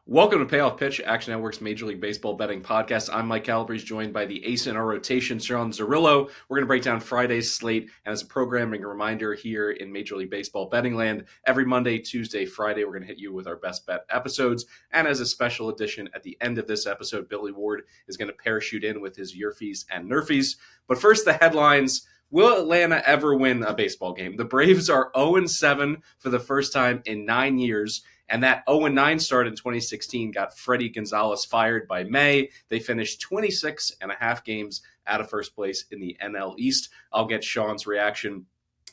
Welcome to Payoff Pitch, Action Network's Major League Baseball betting podcast. I'm Mike Calabrese, joined by the ace in our rotation, Sean Zerillo. We're going to break down Friday's slate, and as a programming reminder here in Major League Baseball betting land, every Monday, Tuesday, Friday, we're going to hit you with our best bet episodes. And as a special edition, at the end of this episode, Billy Ward is going to parachute in with his YRFIs and NRFIs. But first, the headlines. Will Atlanta ever win a baseball game? The Braves are 0-7 for the first time in 9 years. And that 0-9 start in 2016 got Freddie Gonzalez fired by May. They finished 26 and a half games out of first place in the NL East. I'll get Sean's reaction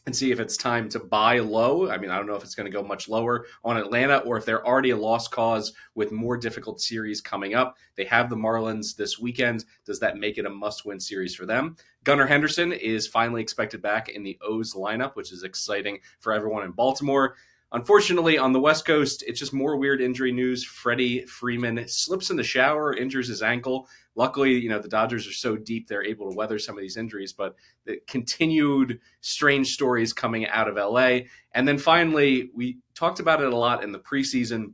and see if it's time to buy low. I mean, I don't know if it's going to go much lower on Atlanta or if they're already a lost cause with more difficult series coming up. They have the Marlins this weekend. Does that make it a must-win series for them? Gunnar Henderson is finally expected back in the O's lineup, which is exciting for everyone in Baltimore. Unfortunately, on the West Coast, it's just more weird injury news. Freddie Freeman slips in the shower, injures his ankle. Luckily, the Dodgers are so deep, they're able to weather some of these injuries, but the continued strange stories coming out of LA. And then finally, we talked about it a lot in the preseason.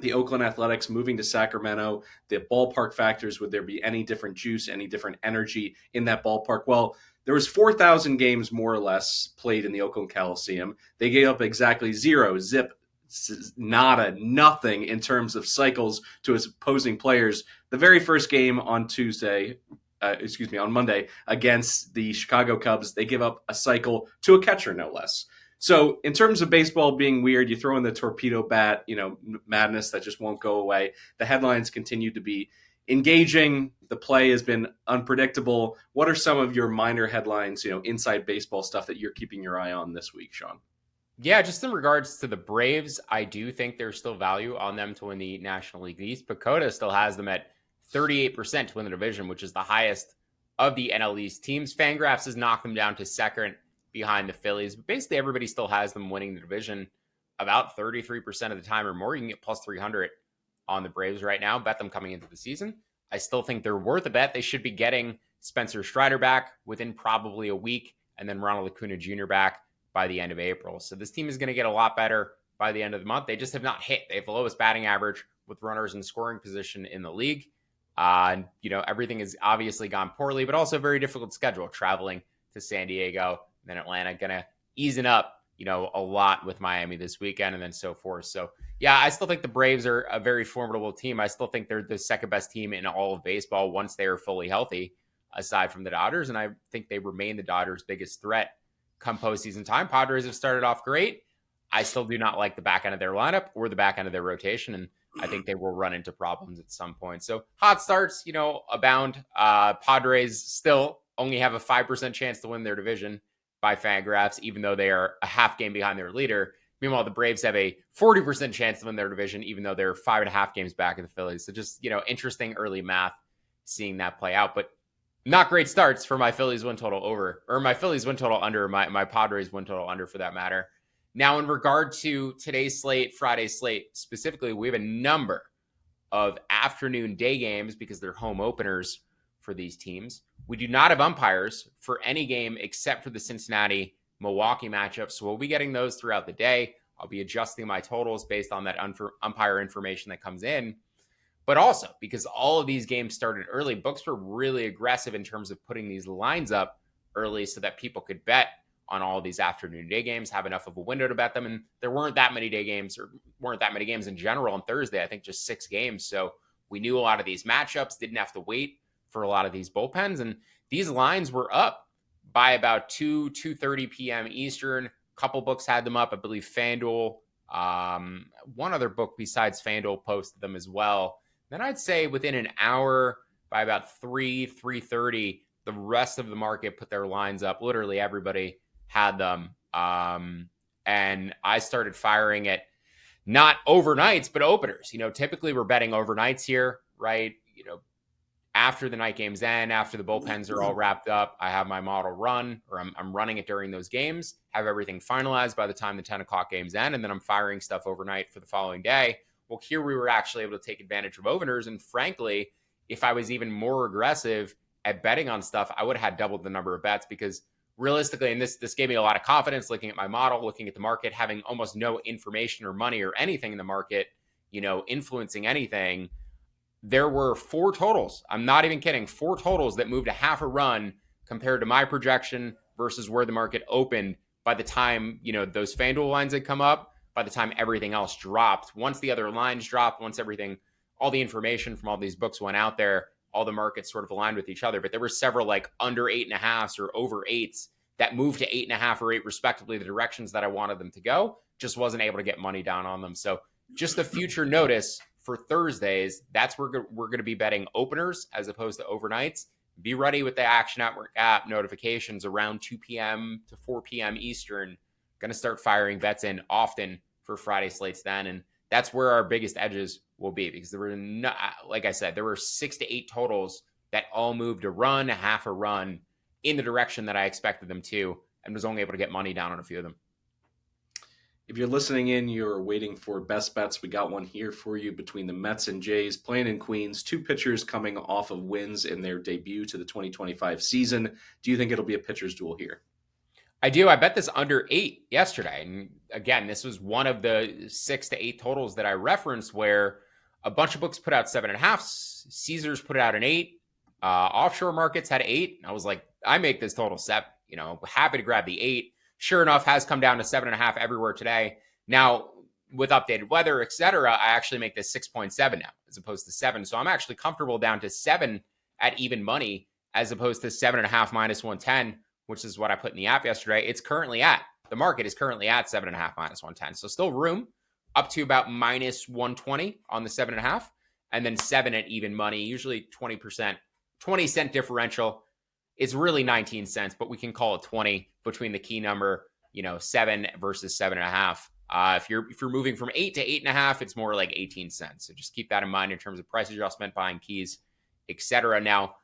The Oakland Athletics moving to Sacramento, the ballpark factors, would there be any different juice, any different energy in that ballpark? Well, there was 4,000 games more or less played in the Oakland Coliseum. They gave up exactly zero, zip, nada, nothing in terms of cycles to its opposing players. The very first game on Monday against the Chicago Cubs, they give up a cycle to a catcher, no less. So in terms of baseball being weird, you throw in the torpedo bat, madness that just won't go away. The headlines continue to be engaging. The play has been unpredictable. What are some of your minor headlines, inside baseball stuff that you're keeping your eye on this week, Sean? Yeah, just in regards to the Braves, I do think there's still value on them to win the National League East. Pacoda still has them at 38% to win the division, which is the highest of the NL East teams. Fangraphs has knocked them down to second behind the Phillies. But basically, everybody still has them winning the division about 33% of the time or more. You can get plus 300 on the Braves right now. Bet them coming into the season. I still think they're worth a bet. They should be getting Spencer Strider back within probably a week, and then Ronald Acuna Jr. back by the end of April. So this team is going to get a lot better by the end of the month. They just have not hit. They have the lowest batting average with runners in scoring position in the league. Everything has obviously gone poorly, but also a very difficult schedule, traveling to San Diego, and then Atlanta going to ease it up, a lot with Miami this weekend and then so forth. So yeah, I still think the Braves are a very formidable team. I still think they're the second best team in all of baseball once they are fully healthy, aside from the Dodgers. And I think they remain the Dodgers' biggest threat come postseason time. Padres have started off great. I still do not like the back end of their lineup or the back end of their rotation. And I think they will run into problems at some point. So hot starts, abound. Padres still only have a 5% chance to win their division by Fangraphs, even though they are a half game behind their leader. Meanwhile, the Braves have a 40% chance to win their division, even though they're 5.5 games back of the Phillies. So just, interesting early math seeing that play out. But not great starts for my Phillies win total over, or my Phillies win total under, my Padres win total under for that matter. Now, in regard to today's slate, Friday's slate specifically, we have a number of afternoon day games because they're home openers for these teams. We do not have umpires for any game except for the Cincinnati-Milwaukee matchup. So we'll be getting those throughout the day. I'll be adjusting my totals based on that umpire information that comes in. But also, because all of these games started early, books were really aggressive in terms of putting these lines up early so that people could bet on all of these afternoon day games, have enough of a window to bet them. And there weren't that many day games, or weren't that many games in general on Thursday. I think just 6 games. So we knew a lot of these matchups, didn't have to wait for a lot of these bullpens. And these lines were up by about 2:30 p.m. Eastern. A couple books had them up. I believe FanDuel, one other book besides FanDuel posted them as well. Then I'd say within an hour, by about 3:30, the rest of the market put their lines up. Literally everybody had them. And I started firing at not overnights, but openers. Typically we're betting overnights here, right? After the night games end, after the bullpens are all wrapped up, I have my model run, or I'm running it during those games, have everything finalized by the time the 10 o'clock games end, and then I'm firing stuff overnight for the following day. Well, here we were actually able to take advantage of openers, and frankly, if I was even more aggressive at betting on stuff, I would have had doubled the number of bets because realistically, and this gave me a lot of confidence looking at my model, looking at the market, having almost no information or money or anything in the market, influencing anything, there were 4 totals. I'm not even kidding. 4 totals that moved a half a run compared to my projection versus where the market opened by the time, those FanDuel lines had come up, by the time everything else dropped. Once the other lines dropped, once all the information from all these books went out there, all the markets sort of aligned with each other. But there were several like under 8.5s or over 8s that moved to 8.5 or 8 respectively, the directions that I wanted them to go. Just wasn't able to get money down on them. So just a future notice for Thursdays, that's where we're going to be betting openers as opposed to overnights. Be ready with the Action Network app notifications around 2 p.m. to 4 p.m. Eastern. Going to start firing bets in often for Friday slates then. And that's where our biggest edges will be, because there were, like I said, there were 6 to 8 totals that all moved a run, a half a run in the direction that I expected them to, and was only able to get money down on a few of them. If you're listening in, you're waiting for best bets. We got one here for you between the Mets and Jays, playing in Queens. 2 pitchers coming off of wins in their debut to the 2025 season. Do you think it'll be a pitcher's duel here? I do. I bet this under 8 yesterday. And again, this was one of the 6 to 8 totals that I referenced where a bunch of books put out 7.5. Caesars put out an 8. Offshore markets had 8. I was like, I make this total 7. Happy to grab the 8. Sure enough, has come down to 7.5 everywhere today. Now, with updated weather, etc., I actually make this 6.7 now as opposed to 7. So I'm actually comfortable down to 7 at even money as opposed to 7.5 minus 110, which is what I put in the app yesterday. The market is currently at 7.5 minus 110. So still room up to about minus 120 on the 7.5, and then 7 at even money, usually 20%, 20-cent differential. It's really 19 cents, but we can call it 20 between the key number, 7 versus 7.5. If you're moving from 8 to 8.5, it's more like 18 cents. So just keep that in mind in terms of price adjustment, buying keys, etc. Now,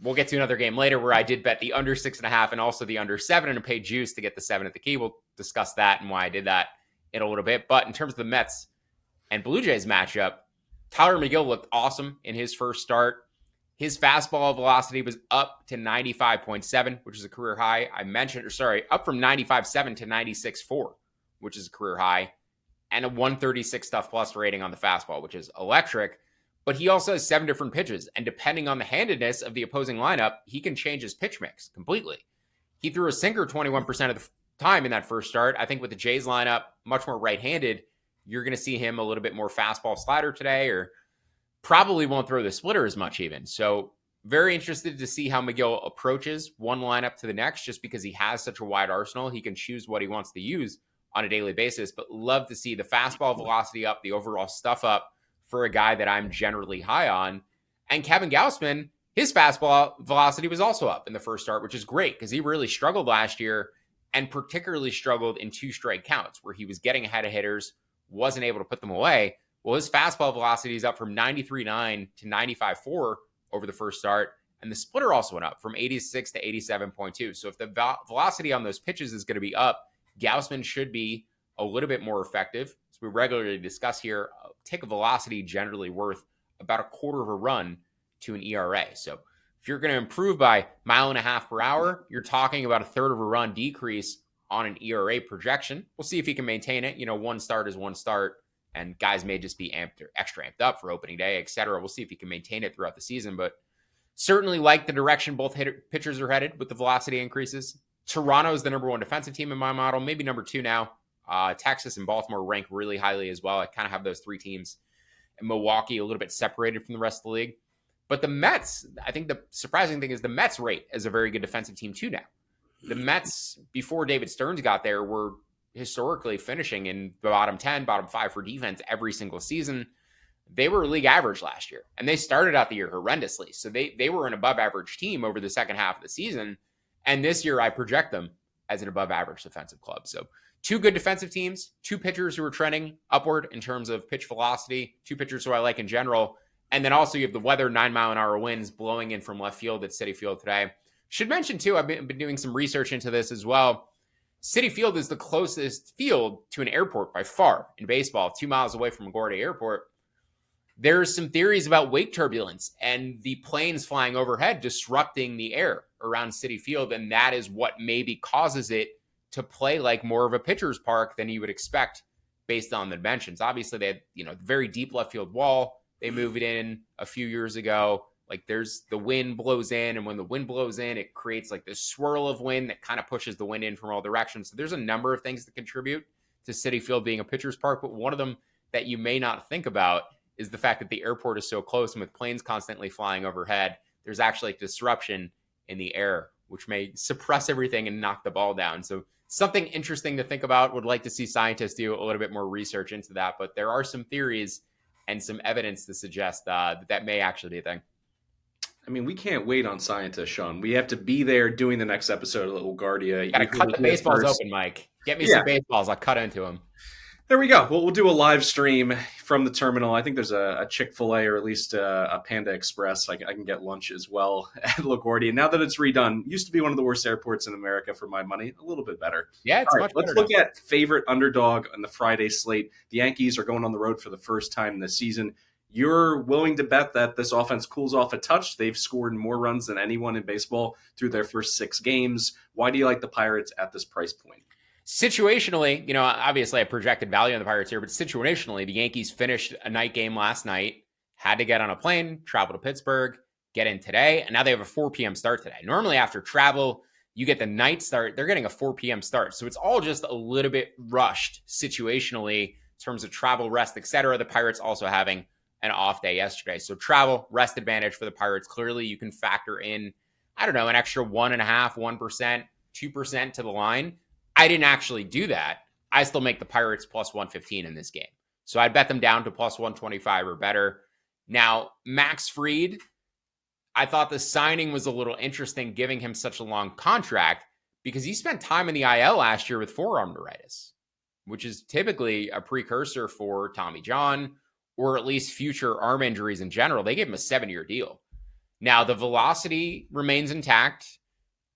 we'll get to another game later where I did bet the under 6.5 and also the under 7 and paid juice to get the 7 at the key. We'll discuss that and why I did that in a little bit. But in terms of the Mets and Blue Jays matchup, Tyler McGill looked awesome in his first start. His fastball velocity was up to 95.7, which is a career high. Up from 95.7 to 96.4, which is a career high, and a 136 stuff plus rating on the fastball, which is electric. But he also has 7 different pitches, and depending on the handedness of the opposing lineup, he can change his pitch mix completely. He threw a sinker 21% of the time in that first start. I think with the Jays lineup, much more right-handed, you're going to see him a little bit more fastball slider today, or probably won't throw the splitter as much even. So very interested to see how McGill approaches one lineup to the next, just because he has such a wide arsenal. He can choose what he wants to use on a daily basis, but love to see the fastball velocity up, the overall stuff up for a guy that I'm generally high on. And Kevin Gausman, his fastball velocity was also up in the first start, which is great because he really struggled last year, and particularly struggled in 2 strike counts where he was getting ahead of hitters, wasn't able to put them away. Well, his fastball velocity is up from 93.9 to 95.4 over the first start, and the splitter also went up from 86 to 87.2. So if the velocity on those pitches is going to be up, Gausman should be a little bit more effective. As we regularly discuss here, a tick of velocity generally worth about a quarter of a run to an ERA. So if you're going to improve by 1.5 miles per hour, you're talking about a third of a run decrease on an ERA projection. We'll see if he can maintain it. One start is one start, and guys may just be extra amped up for opening day, etc. We'll see if he can maintain it throughout the season, but certainly like the direction both pitchers are headed with the velocity increases. Toronto is the number 1 defensive team in my model, maybe number 2 now. Texas and Baltimore rank really highly as well. I kind of have those 3 teams. And Milwaukee a little bit separated from the rest of the league. But the Mets, I think the surprising thing is the Mets rate as a very good defensive team too now. The Mets, before David Stearns got there, were historically finishing in the bottom 10, bottom 5 for defense every single season. They were league average last year, and they started out the year horrendously. So they were an above average team over the second half of the season. And this year I project them as an above average defensive club. So 2 good defensive teams, 2 pitchers who are trending upward in terms of pitch velocity, 2 pitchers who I like in general. And then also you have the weather, 9-mile-an-hour winds blowing in from left field at Citi Field today. Should mention too, I've been doing some research into this as well. Citi Field is the closest field to an airport by far in baseball, 2 miles away from LaGuardia Airport. There's some theories about wake turbulence and the planes flying overhead disrupting the air around Citi Field, and that is what maybe causes it to play like more of a pitcher's park than you would expect based on the dimensions. Obviously, they had, very deep left field wall. They moved it in a few years ago. Like there's the wind blows in, and when the wind blows in, it creates like this swirl of wind that kind of pushes the wind in from all directions. So there's a number of things that contribute to Citi Field being a pitcher's park, but one of them that you may not think about is the fact that the airport is so close, and with planes constantly flying overhead, there's actually disruption in the air, which may suppress everything and knock the ball down. So something interesting to think about. Would like to see scientists do a little bit more research into that, but there are some theories and some evidence to suggest that may actually be a thing. I mean, we can't wait on scientists, Sean. We have to be there doing the next episode of LaGuardia. Got to cut the baseballs open, Mike. Get me some baseballs. I'll cut into them. There we go. Well, we'll do a live stream from the terminal. I think there's a Chick-fil-A or at least a Panda Express. I can get lunch as well at LaGuardia. Now that it's redone, used to be one of the worst airports in America for my money. A little bit better. Yeah, it's much better. Let's look at favorite underdog on the Friday slate. The Yankees are going on the road for the first time this season. You're willing to bet that this offense cools off a touch. They've scored more runs than anyone in baseball through their first 6 games. Why do you like the Pirates at this price point? Situationally, obviously I projected value on the Pirates here, but situationally, the Yankees finished a night game last night, had to get on a plane, travel to Pittsburgh, get in today, and now they have a 4 p.m. start today. Normally after travel, you get the night start. They're getting a 4 p.m. start. So it's all just a little bit rushed situationally in terms of travel, rest, etc. The Pirates also having an off day yesterday. So travel, rest advantage for the Pirates. Clearly, you can factor in, an extra 1.5%, 1%, 2% to the line. I didn't actually do that. I still make the Pirates plus 115 in this game. So I'd bet them down to plus 125 or better. Now, Max Fried, I thought the signing was a little interesting, giving him such a long contract, because he spent time in the IL last year with forearm neuritis, which is typically a precursor for Tommy John, or at least future arm injuries in general. They gave him a 7-year deal. Now, the velocity remains intact.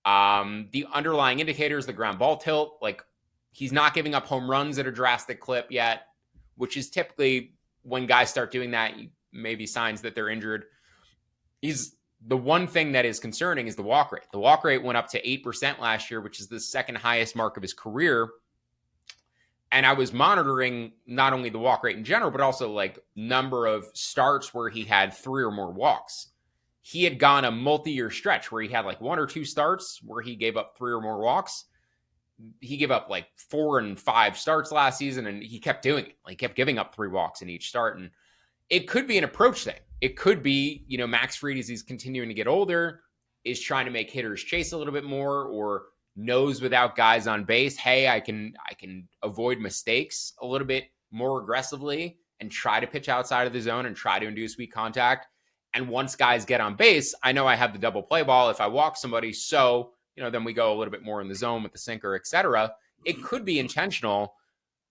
The underlying indicators, the ground ball tilt, like he's not giving up home runs at a drastic clip yet, which is typically when guys start doing that, maybe signs that they're injured. The one thing that is concerning is the walk rate. The walk rate went up to 8% last year, which is the second highest mark of his career. And I was monitoring not only the walk rate in general, but also like number of starts where he had 3 or more walks. He had gone a multi-year stretch where he had like 1 or 2 starts where he gave up 3 or more walks. He gave up like 4 and 5 starts last season, and he kept doing it. Like, he kept giving up 3 walks in each start. And it could be an approach thing. It could be, Max Fried, as he's continuing to get older, is trying to make hitters chase a little bit more, or knows without guys on base, hey, I can avoid mistakes a little bit more aggressively and try to pitch outside of the zone and try to induce weak contact. And once guys get on base, I know I have the double play ball if I walk somebody. So, then we go a little bit more in the zone with the sinker, etc. It could be intentional,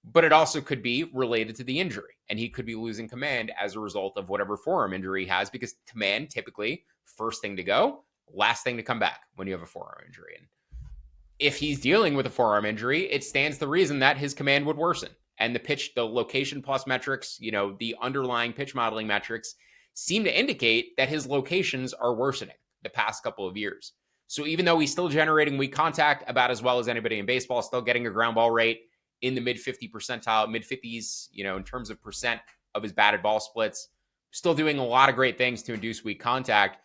but it also could be related to the injury. And he could be losing command as a result of whatever forearm injury he has, because command typically first thing to go, last thing to come back when you have a forearm injury. And if he's dealing with a forearm injury, it stands to reason that his command would worsen. And the location plus metrics, the underlying pitch modeling metrics seem to indicate that his locations are worsening the past couple of years. So even though he's still generating weak contact about as well as anybody in baseball, still getting a ground ball rate in the mid 50 percentile, mid 50s, in terms of percent of his batted ball splits, still doing a lot of great things to induce weak contact.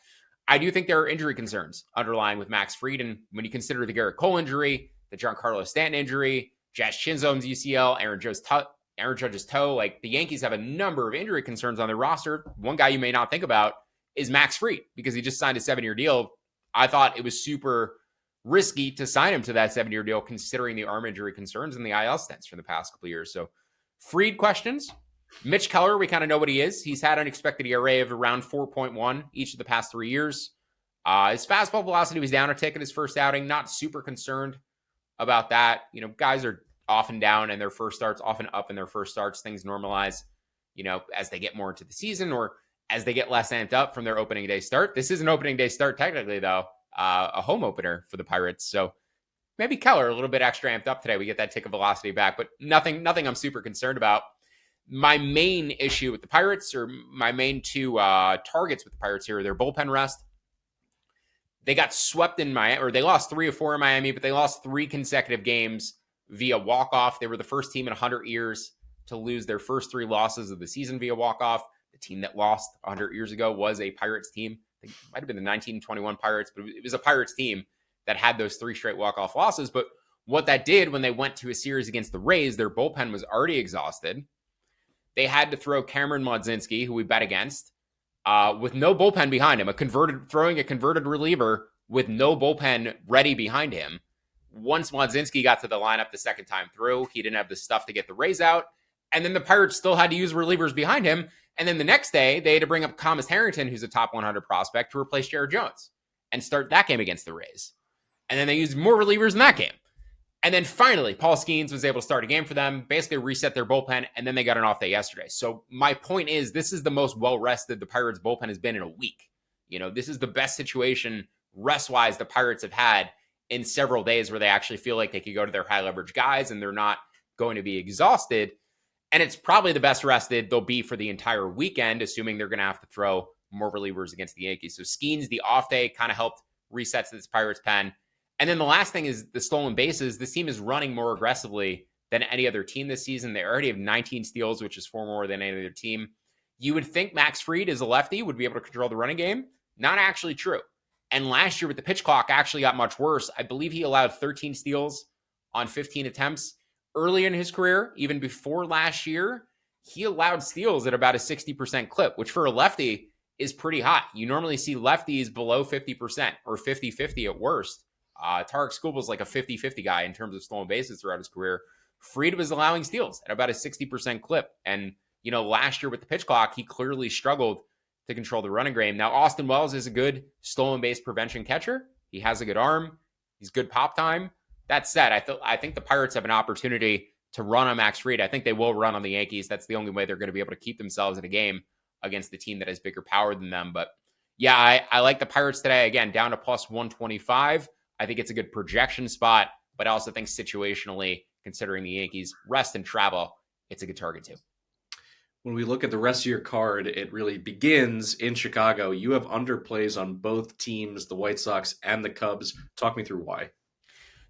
I do think there are injury concerns underlying with Max Fried. And when you consider the Garrett Cole injury, the Giancarlo Stanton injury, Jazz Chisholm's UCL, Aaron Judge's toe, like the Yankees have a number of injury concerns on their roster. One guy you may not think about is Max Fried, because he just signed a 7-year deal. I thought it was super risky to sign him to that 7-year deal, considering the arm injury concerns and the IL stints from the past couple of years. So Fried questions. Mitch Keller, we kind of know what he is. He's had an expected ERA of around 4.1 each of the past 3 years. His fastball velocity was down a tick in his first outing. Not super concerned about that. Guys are often down in their first starts, often up in their first starts. Things normalize, as they get more into the season or as they get less amped up from their opening day start. This is an opening day start technically, though, a home opener for the Pirates. So maybe Keller a little bit extra amped up today. We get that tick of velocity back, but nothing I'm super concerned about. My main issue with the Pirates, or my main 2 targets with the Pirates here, are their bullpen rest. They got swept in Miami, or they lost 3 or 4 in Miami, but they lost 3 consecutive games via walk-off. They were the first team in 100 years to lose their first 3 losses of the season via walk-off. The team that lost 100 years ago was a Pirates team. I think it might have been the 1921 Pirates, but it was a Pirates team that had those 3 straight walk-off losses. But what that did when they went to a series against the Rays, their bullpen was already exhausted. They had to throw Cameron Modzinski, who we bet against, with no bullpen behind him, throwing a converted reliever with no bullpen ready behind him. Once Modzinski got to the lineup the second time through, he didn't have the stuff to get the Rays out. And then the Pirates still had to use relievers behind him. And then the next day, they had to bring up Thomas Harrington, who's a top 100 prospect, to replace Jared Jones and start that game against the Rays. And then they used more relievers in that game. And then finally, Paul Skeens was able to start a game for them, basically reset their bullpen, and then they got an off day yesterday. So my point is, this is the most well-rested the Pirates bullpen has been in a week. This is the best situation rest-wise the Pirates have had in several days where they actually feel like they could go to their high-leverage guys and they're not going to be exhausted. And it's probably the best rested they'll be for the entire weekend, assuming they're going to have to throw more relievers against the Yankees. So Skeens, the off day, kind of helped reset this Pirates pen. And then the last thing is the stolen bases. This team is running more aggressively than any other team this season. They already have 19 steals, which is 4 more than any other team. You would think Max Fried, as a lefty, would be able to control the running game. Not actually true. And last year with the pitch clock actually got much worse. I believe he allowed 13 steals on 15 attempts. Early in his career, even before last year, he allowed steals at about a 60% clip, which for a lefty is pretty high. You normally see lefties below 50% or 50-50 at worst. Tarek Skubal's like a 50-50 guy in terms of stolen bases throughout his career. Fried was allowing steals at about a 60% clip. And, last year with the pitch clock, he clearly struggled to control the running game. Now, Austin Wells is a good stolen base prevention catcher. He has a good arm. He's good pop time. That said, I think the Pirates have an opportunity to run on Max Fried. I think they will run on the Yankees. That's the only way they're going to be able to keep themselves in a game against the team that has bigger power than them. But yeah, I like the Pirates today. Again, down to plus 125. I think it's a good projection spot, but I also think situationally, considering the Yankees rest and travel, it's a good target too. When we look at the rest of your card, it really begins in Chicago. You have underplays on both teams, the White Sox and the Cubs. Talk me through why.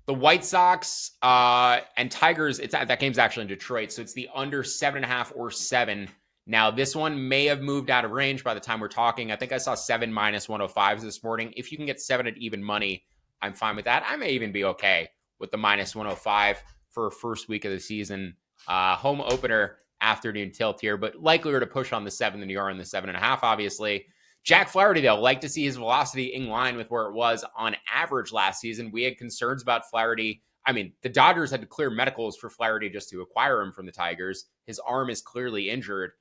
The White Sox and Tigers, that game's actually in Detroit, so it's the under 7.5 or 7. Now, this one may have moved out of range by the time we're talking. I think I saw 7 minus 105s this morning. If you can get 7 at even money, I'm fine with that. I may even be okay with the minus 105 for a first week of the season. Home opener, afternoon tilt here, but likelier to push on the 7 than you are on the 7.5, obviously. Jack Flaherty, though, like to see his velocity in line with where it was on average last season. We had concerns about Flaherty. I mean, the Dodgers had to clear medicals for Flaherty just to acquire him from the Tigers. His arm is clearly injured,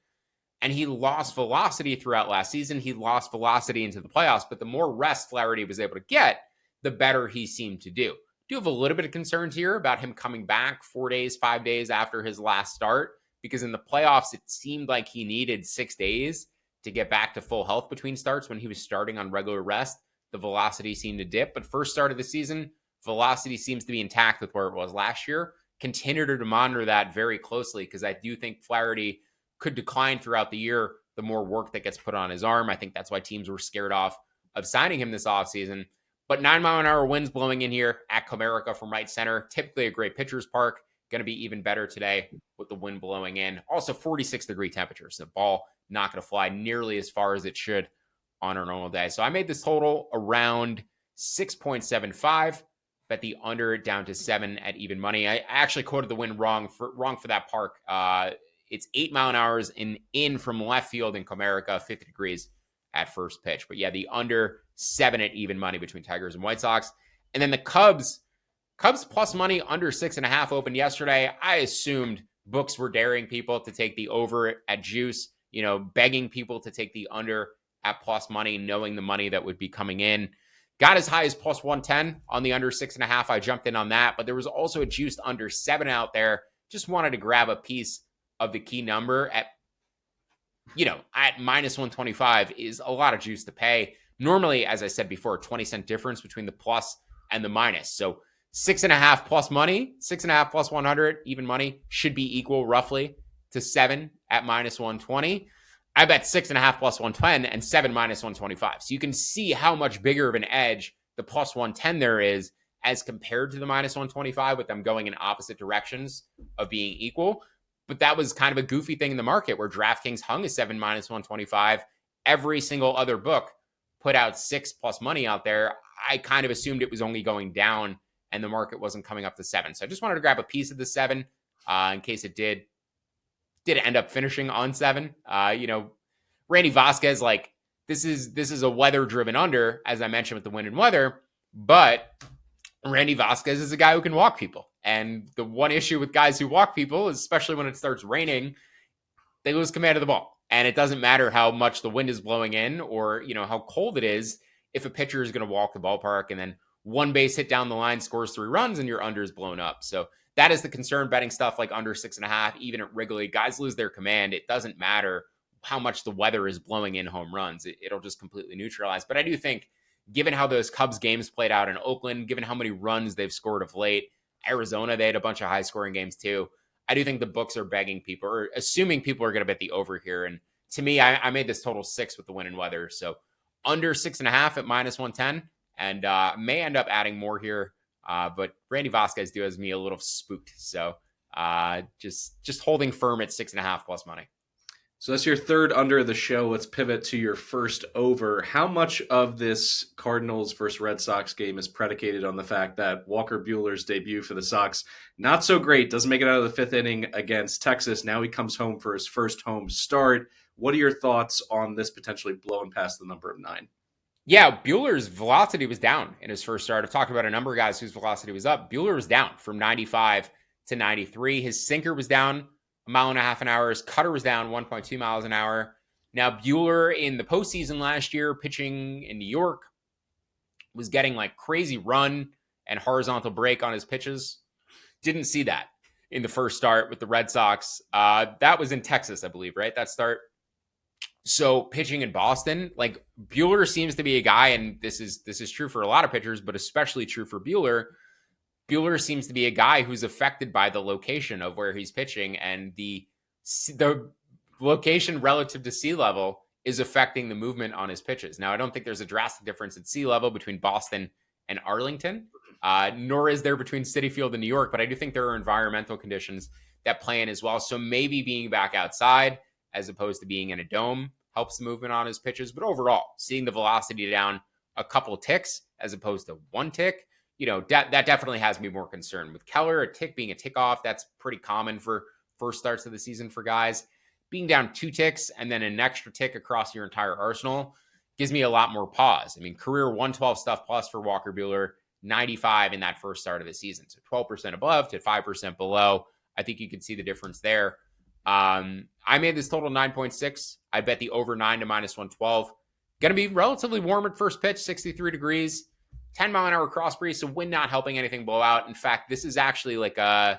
and he lost velocity throughout last season. He lost velocity into the playoffs, but the more rest Flaherty was able to get, the better he seemed to do. Do have a little bit of concerns here about him coming back 4 days, 5 days after his last start, because in the playoffs, it seemed like he needed 6 days to get back to full health between starts. When he was starting on regular rest, the velocity seemed to dip. But first start of the season, velocity seems to be intact with where it was last year. Continue to monitor that very closely, because I do think Flaherty could decline throughout the year the more work that gets put on his arm. I think that's why teams were scared off of signing him this offseason. But 9-mile-an-hour winds blowing in here at Comerica from right center. Typically a great pitcher's park. Going to be even better today with the wind blowing in. Also 46-degree temperatures. The ball not going to fly nearly as far as it should on a normal day. So I made this total around 6.75. Bet the under down to 7 at even money. I actually quoted the wind wrong for that park. It's 8 mile an hour in from left field in Comerica, 50 degrees at first pitch. But yeah, the under 7 at even money between Tigers and White Sox. And then the Cubs plus money under 6.5 opened yesterday. I assumed books were daring people to take the over at juice, begging people to take the under at plus money, knowing the money that would be coming in. Got as high as plus 110 on the under 6.5. I jumped in on that, but there was also a juiced under 7 out there. Just wanted to grab a piece of the key number at minus 125 is a lot of juice to pay. Normally, as I said before, a 20-cent difference between the plus and the minus. So 6.5 plus money, 6.5 plus 100, even money, should be equal roughly to 7 at minus 120. I bet 6.5 plus 110 and 7 minus 125. So you can see how much bigger of an edge the plus 110 there is as compared to the minus 125, with them going in opposite directions of being equal. but that was kind of a goofy thing in the market where DraftKings hung a 7 minus 125. Every single other book put out 6+ money out there. I kind of assumed it was only going down and the market wasn't coming up to 7. So I just wanted to grab a piece of the 7 in case it did end up finishing on 7. Randy Vasquez, like this is a weather driven under, as I mentioned with the wind and weather, but Randy Vasquez is a guy who can walk people. And the one issue with guys who walk people, especially when it starts raining, they lose command of the ball. And it doesn't matter how much the wind is blowing in or, how cold it is, if a pitcher is going to walk the ballpark and then one base hit down the line scores 3 runs and your under is blown up. So that is the concern betting stuff like under 6.5, even at Wrigley. Guys lose their command. It doesn't matter how much the weather is blowing in home runs. It'll just completely neutralize. But I do think, given how those Cubs games played out in Oakland, given how many runs they've scored of late, Arizona, they had a bunch of high-scoring games too. I do think the books are begging people, or assuming people are going to bet the over here. And to me, I made this total 6 with the wind and weather. So under 6.5 at minus 110, and may end up adding more here. But Randy Vasquez has me a little spooked. So just holding firm at 6.5 plus money. So that's your third under of the show. Let's pivot to your first over. How much of this Cardinals versus Red Sox game is predicated on the fact that Walker Buehler's debut for the Sox, not so great, doesn't make it out of the 5th inning against Texas. Now he comes home for his first home start. What are your thoughts on this potentially blowing past the number of 9? Yeah, Buehler's velocity was down in his first start. I've talked about a number of guys whose velocity was up. Buehler was down from 95 to 93. His sinker was down 1.5 miles an hour. His cutter was down 1.2 miles an hour. Now, Buehler in the postseason last year, pitching in New York, was getting like crazy run and horizontal break on his pitches. Didn't see that in the first start with the Red Sox. That was in Texas, I believe, right? That start. So pitching in Boston, like Buehler seems to be a guy, and this is true for a lot of pitchers, but especially true for Buehler. Buehler seems to be a guy who's affected by the location of where he's pitching, and the location relative to sea level is affecting the movement on his pitches. Now, I don't think there's a drastic difference in sea level between Boston and Arlington, nor is there between Citi Field and New York, but I do think there are environmental conditions that play in as well. So maybe being back outside as opposed to being in a dome helps the movement on his pitches. But overall, seeing the velocity down a couple ticks as opposed to 1 tick, that definitely has me more concerned. With Keller, a tick being a tick off, that's pretty common for first starts of the season for guys. Being down 2 ticks and then an extra tick across your entire arsenal gives me a lot more pause. I mean, career 112 stuff plus for Walker Buehler, 95 in that first start of the season. So 12% above to 5% below. I think you can see the difference there. I made this total 9.6. I bet the over 9 to minus 112. Going to be relatively warm at first pitch, 63 degrees. 10 mile an hour cross breeze, so wind not helping anything blow out. In fact, this is actually like a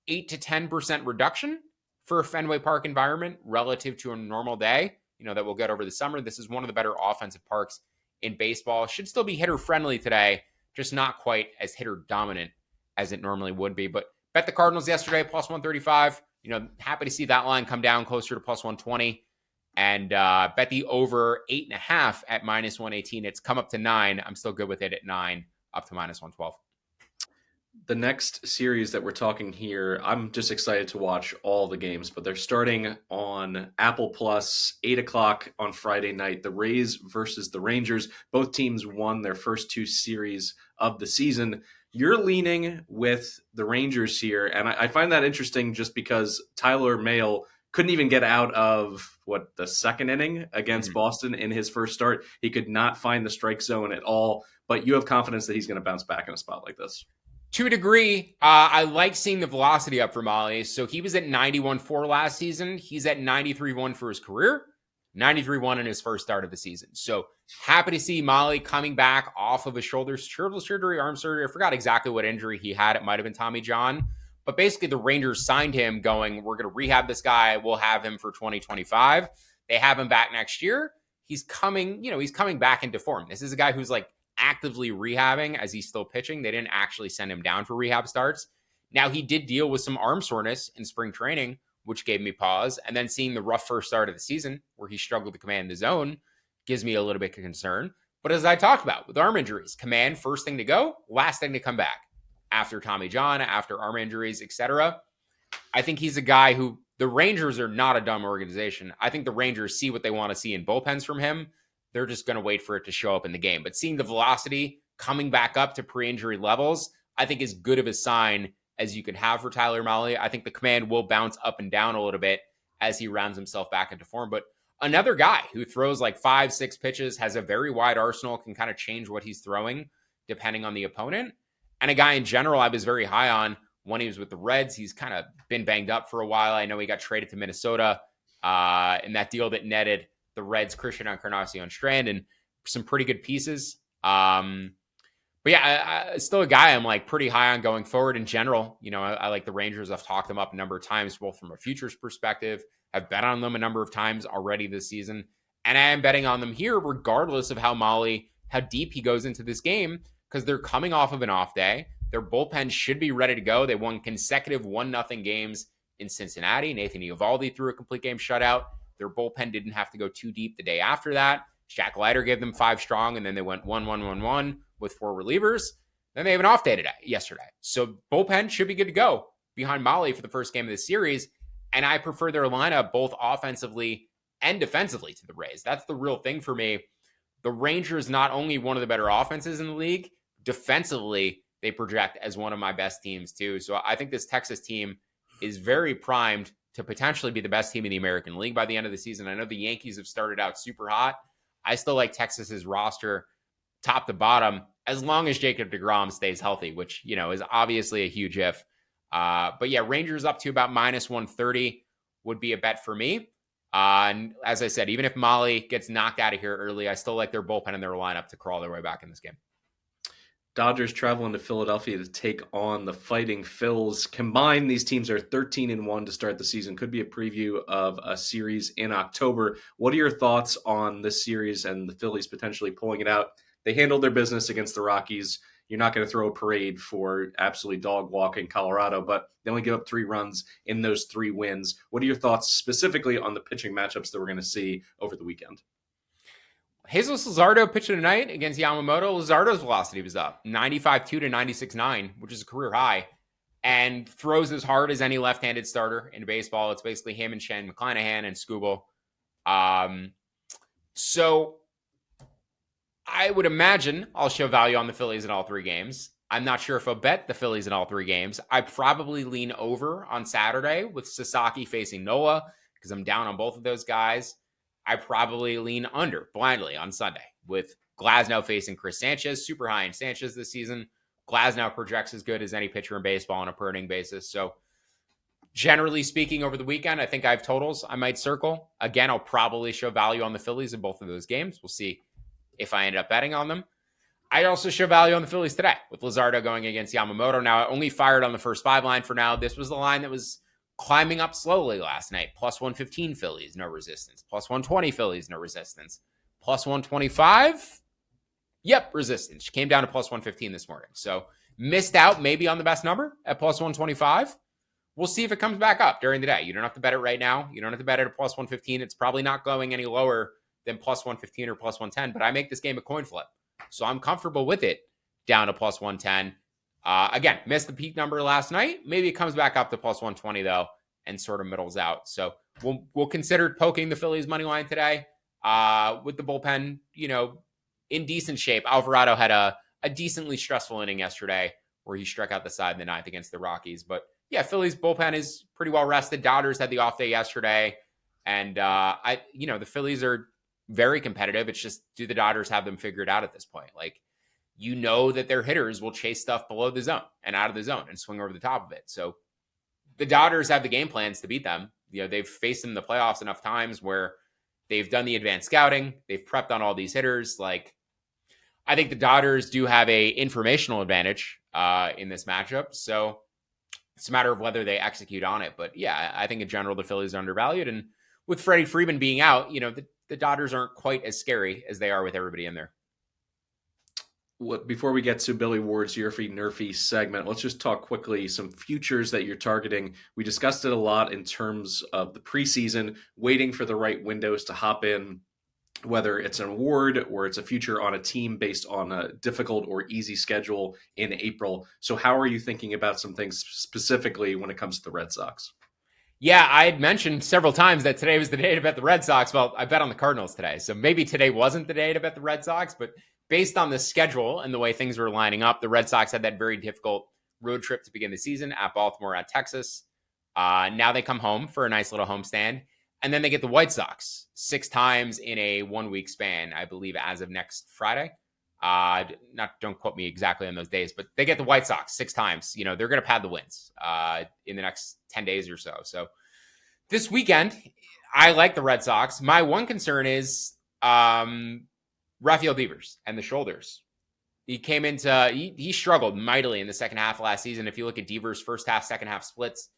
8 to 10% reduction for a Fenway Park environment relative to a normal day, that we'll get over the summer. This is one of the better offensive parks in baseball. Should still be hitter friendly today, just not quite as hitter dominant as it normally would be. But bet the Cardinals yesterday, plus 135. Happy to see that line come down closer to plus 120. And bet the over 8.5 at minus 118. It's come up to 9. I'm still good with it at 9, up to minus 112. The next series that we're talking here, I'm just excited to watch all the games, but they're starting on Apple Plus, 8 o'clock on Friday night. The Rays versus the Rangers. Both teams won their first 2 series of the season. You're leaning with the Rangers here, and I find that interesting just because Tyler Mahle couldn't even get out of the 2nd inning against Boston in his first start. He could not find the strike zone at all, but you have confidence that he's going to bounce back in a spot like this. To a degree, I like seeing the velocity up for Mahle. So he was at 91.4 last season. He's at 93.1 for his career, 93.1 in his first start of the season. So happy to see Mahle coming back off of a shoulder surgery, arm surgery. I forgot exactly what injury he had. It might have been Tommy John. But basically, the Rangers signed him going, we're going to rehab this guy. We'll have him for 2025. They have him back next year. He's coming back into form. This is a guy who's like actively rehabbing as he's still pitching. They didn't actually send him down for rehab starts. Now, he did deal with some arm soreness in spring training, which gave me pause. And then seeing the rough first start of the season where he struggled to command the zone gives me a little bit of concern. But as I talked about with arm injuries, command first thing to go, last thing to come back. After Tommy John, after arm injuries, etc. I think he's a guy who The Rangers are not a dumb organization. I think the Rangers see what they want to see in bullpens from him. They're just going to wait for it to show up in the game. But seeing the velocity coming back up to pre-injury levels, I think is good of a sign as you could have for Tyler Mahle. I think the command will bounce up and down a little bit as he rounds himself back into form. But another guy who throws like 5-6 pitches, has a very wide arsenal, can kind of change what he's throwing depending on the opponent. And a guy in general I was very high on when he was with the Reds. He's kind of been banged up for a while. I know he got traded to Minnesota in that deal that netted the Reds Christian Encarnacion Strand and some pretty good pieces. But yeah, still a guy I'm like pretty high on going forward in general. You know, I like the Rangers. I've talked them up a number of times, both from a futures perspective. I've bet on them a number of times already this season. And I am betting on them here, regardless of how deep he goes into this game, because they're coming off of an off day. Their bullpen should be ready to go. They won consecutive 1-0 games in Cincinnati. Nathan Eovaldi threw a complete game shutout. Their bullpen didn't have to go too deep the day after that. Shaq Leiter gave them 5 strong, and then they went 1-1-1-1 with 4 relievers. Then they have an off day yesterday. So bullpen should be good to go behind Mahle for the first game of the series. And I prefer their lineup both offensively and defensively to the Rays. That's the real thing for me. The Rangers, not only one of the better offenses in the league, defensively, they project as one of my best teams too. So I think this Texas team is very primed to potentially be the best team in the American League by the end of the season. I know the Yankees have started out super hot. I still like Texas's roster top to bottom, as long as Jacob deGrom stays healthy, which, you know, is obviously a huge if. But yeah, Rangers up to about -130 would be a bet for me. And as I said, even if Mahle gets knocked out of here early, I still like their bullpen and their lineup to crawl their way back in this game. Dodgers traveling to Philadelphia to take on the Fighting Phils. Combined, these teams are 13-1 to start the season. Could be a preview of a series in October. What are your thoughts on this series and the Phillies potentially pulling it out? They handled their business against the Rockies. You're not going to throw a parade for absolutely dog walking Colorado, but they only give up 3 runs in those 3 wins. What are your thoughts specifically on the pitching matchups that we're going to see over the weekend? Jesus Luzardo pitching tonight against Yamamoto. Luzardo's velocity was up 95.2 to 96.9, which is a career high, and throws as hard as any left-handed starter in baseball. It's basically him and Shane McClanahan and Skubal. So I would imagine I'll show value on the Phillies in all 3 games. I'm not sure if I'll bet the Phillies in all 3 games. I probably lean over on Saturday with Sasaki facing Nola because I'm down on both of those guys. I probably lean under blindly on Sunday with Glasnow facing Chris Sanchez, super high in Sanchez this season. Glasnow projects as good as any pitcher in baseball on a per inning basis. So generally speaking, over the weekend, I think I have totals I might circle. Again, I'll probably show value on the Phillies in both of those games. We'll see if I end up betting on them. I also show value on the Phillies today with Luzardo going against Yamamoto. Now, I only fired on the first 5 line for now. This was the line that was climbing up slowly last night. +115 Phillies, no resistance. +120 Phillies, no resistance. +125, yep, resistance. Came down to +115 this morning. So missed out maybe on the best number at +125. We'll see if it comes back up during the day. You don't have to bet it right now. You don't have to bet it at +115. It's probably not going any lower than +115 or +110, but I make this game a coin flip. So I'm comfortable with it down to +110. Again, missed the peak number last night. Maybe it comes back up to +120 though, and sort of middles out. So we'll consider poking the Phillies money line today with the bullpen, you know, in decent shape. Alvarado had a decently stressful inning yesterday where he struck out the side in the 9th against the Rockies. But yeah, Phillies bullpen is pretty well rested. Dodgers had the off day yesterday, and the Phillies are very competitive. It's just, do the Dodgers have them figured out at this point? Like, you know that their hitters will chase stuff below the zone and out of the zone and swing over the top of it. So the Dodgers have the game plans to beat them. You know, they've faced them in the playoffs enough times where they've done the advanced scouting. They've prepped on all these hitters. Like, I think the Dodgers do have a informational advantage in this matchup. So it's a matter of whether they execute on it. But yeah, I think in general, the Phillies are undervalued. And with Freddie Freeman being out, you know, the Dodgers aren't quite as scary as they are with everybody in there. Before we get to Billy Ward's YRFI NRFI segment, let's just talk quickly some futures that you're targeting. We discussed it a lot in terms of the preseason, waiting for the right windows to hop in, whether it's an award or it's a future on a team based on a difficult or easy schedule in April. So how are you thinking about some things specifically when it comes to the Red Sox? Yeah, I had mentioned several times that today was the day to bet the Red Sox. Well, I bet on the Cardinals today. So maybe today wasn't the day to bet the Red Sox, but based on the schedule and the way things were lining up, the Red Sox had that very difficult road trip to begin the season at Baltimore, at Texas. Now they come home for a nice little homestand, and then they get the White Sox 6 times in a 1 week span, I believe, as of next Friday. Don't quote me exactly on those days, but they get the White Sox 6 times. You know, they're going to pad the wins in the next 10 days or so. So this weekend, I like the Red Sox. My one concern is Rafael Devers and the shoulders. He came into, he struggled mightily in the second half of last season. If you look at Devers' first half, second half splits,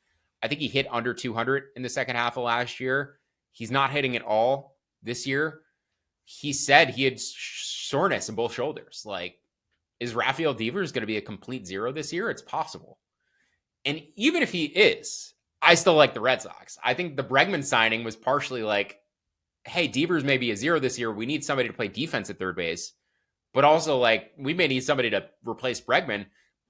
I think he hit under 200 in the second half of last year. He's not hitting at all this year. He said he had soreness in both shoulders. Like, is Rafael Devers going to be a complete zero this year? It's possible. And even if he is, I still like the Red Sox. I think the Bregman signing was partially like, hey, Devers may be a zero this year. We need somebody to play defense at third base. But also, like, we may need somebody to replace Bregman.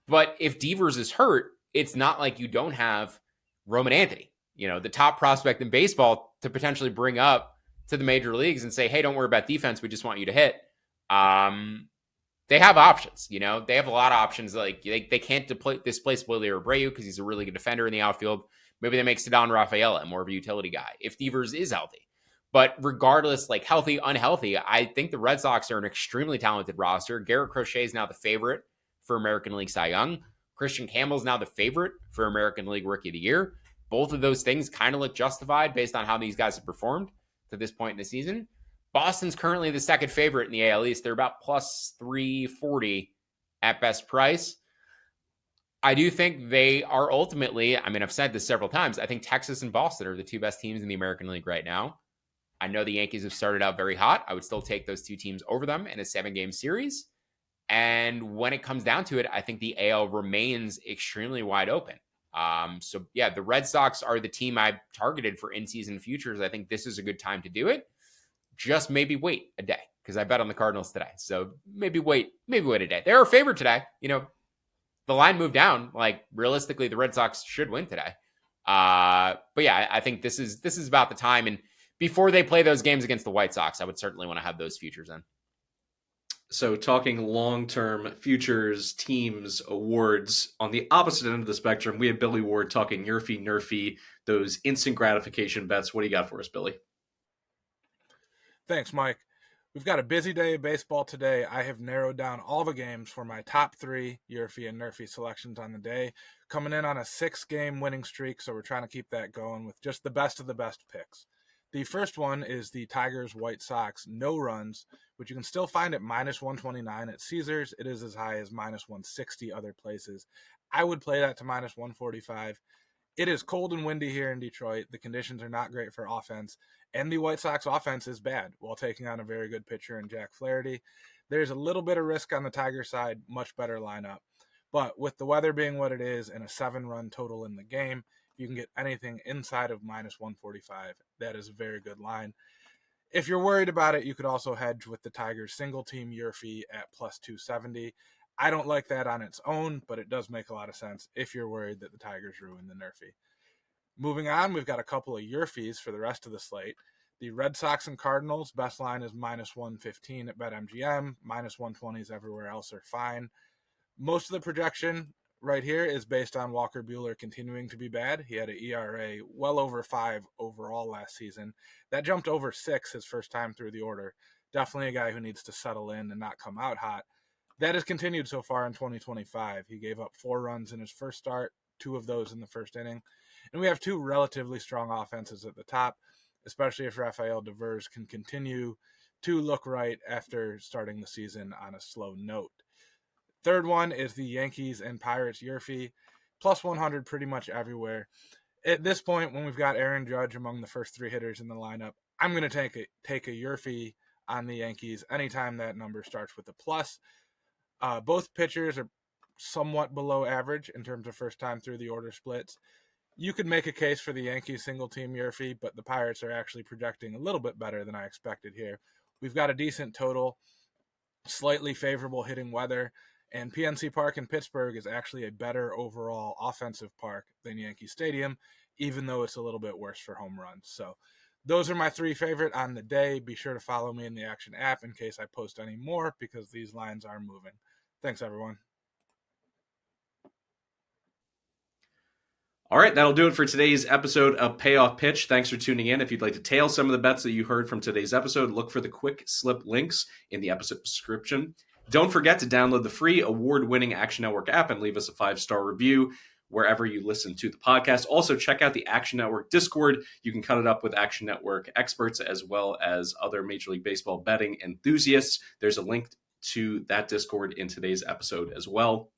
But if Devers is hurt, it's not like you don't have Roman Anthony, you know, the top prospect in baseball, to potentially bring up to the major leagues and say, hey, don't worry about defense. We just want you to hit. They have options, you know, they have a lot of options. Like they can't displace Willie Abreu because he's a really good defender in the outfield. Maybe they make Cedon Rafaela more of a utility guy if Devers is healthy. But regardless, like healthy, unhealthy, I think the Red Sox are an extremely talented roster. Garrett Crochet is now the favorite for American League Cy Young. Christian Campbell is now the favorite for American League Rookie of the Year. Both of those things kind of look justified based on how these guys have performed to this point in the season. Boston's currently the second favorite in the AL East. They're about plus 340 at best price. I do think they are ultimately, I mean, I've said this several times, I think Texas and Boston are the two best teams in the American League right now. I know the Yankees have started out very hot. I would still take those two teams over them in a 7-game series. And when it comes down to it, I think the AL remains extremely wide open. So yeah, the Red Sox are the team I targeted for in-season futures. I think this is a good time to do it. Just maybe wait a day because I bet on the Cardinals today. So maybe wait a day. They're a favorite today. You know, the line moved down. Like realistically, the Red Sox should win today. But yeah, I think this is about the time. And before they play those games against the White Sox, I would certainly want to have those futures in. So talking long-term futures, teams, awards, on the opposite end of the spectrum, we have Billy Ward talking YRFI, NRFI, those instant gratification bets. What do you got for us, Billy? Thanks, Mike. We've got a busy day of baseball today. I have narrowed down all the games for my top 3 YRFI and NRFI selections on the day, coming in on a 6-game winning streak, so we're trying to keep that going with just the best of the best picks. The first one is the Tigers-White Sox no runs, which you can still find at minus 129 at Caesars. It is as high as minus 160 other places. I would play that to minus 145. It is cold and windy here in Detroit. The conditions are not great for offense, and the White Sox offense is bad while taking on a very good pitcher in Jack Flaherty. There's a little bit of risk on the Tiger side, much better lineup. But with the weather being what it is and a 7-run total in the game, you can get anything inside of minus 145. That is a very good line. If you're worried about it, you could also hedge with the Tigers single team YRFI at plus 270. I don't like that on its own, but it does make a lot of sense if you're worried that the Tigers ruin the NRFI. Moving on, we've got a couple of YRFIs for the rest of the slate. The Red Sox and Cardinals, best line is minus 115 at BetMGM. Minus 120s everywhere else are fine. Most of the projection right here is based on Walker Buehler continuing to be bad. He had an ERA well over 5 overall last season. That jumped over 6 his first time through the order. Definitely a guy who needs to settle in and not come out hot. That has continued so far in 2025. He gave up 4 runs in his first start, 2 of those in the first inning. And we have 2 relatively strong offenses at the top, especially if Rafael Devers can continue to look right after starting the season on a slow note. Third one is the Yankees and Pirates YRFI, plus 100 pretty much everywhere. At this point, when we've got Aaron Judge among the first 3 hitters in the lineup, I'm going to take a YRFI on the Yankees anytime that number starts with a plus. Both pitchers are somewhat below average in terms of first time through the order splits. You could make a case for the Yankees single team YRFI, but the Pirates are actually projecting a little bit better than I expected here. We've got a decent total, slightly favorable hitting weather, and PNC Park in Pittsburgh is actually a better overall offensive park than Yankee Stadium, even though it's a little bit worse for home runs. So those are my 3 favorite on the day. Be sure to follow me in the Action app in case I post any more, because these lines are moving. Thanks, everyone. All right, that'll do it for today's episode of Payoff Pitch. Thanks for tuning in. If you'd like to tail some of the bets that you heard from today's episode, look for the quick slip links in the episode description. Don't forget to download the free award-winning Action Network app and leave us a 5-star review wherever you listen to the podcast. Also, check out the Action Network Discord. You can cut it up with Action Network experts as well as other Major League Baseball betting enthusiasts. There's a link to that Discord in today's episode as well.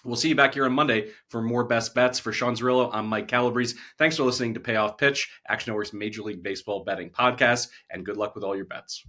We'll see you back here on Monday for more best bets. For Sean Zerillo, I'm Mike Calabrese. Thanks for listening to Payoff Pitch, Action Network's Major League Baseball betting podcast, and good luck with all your bets.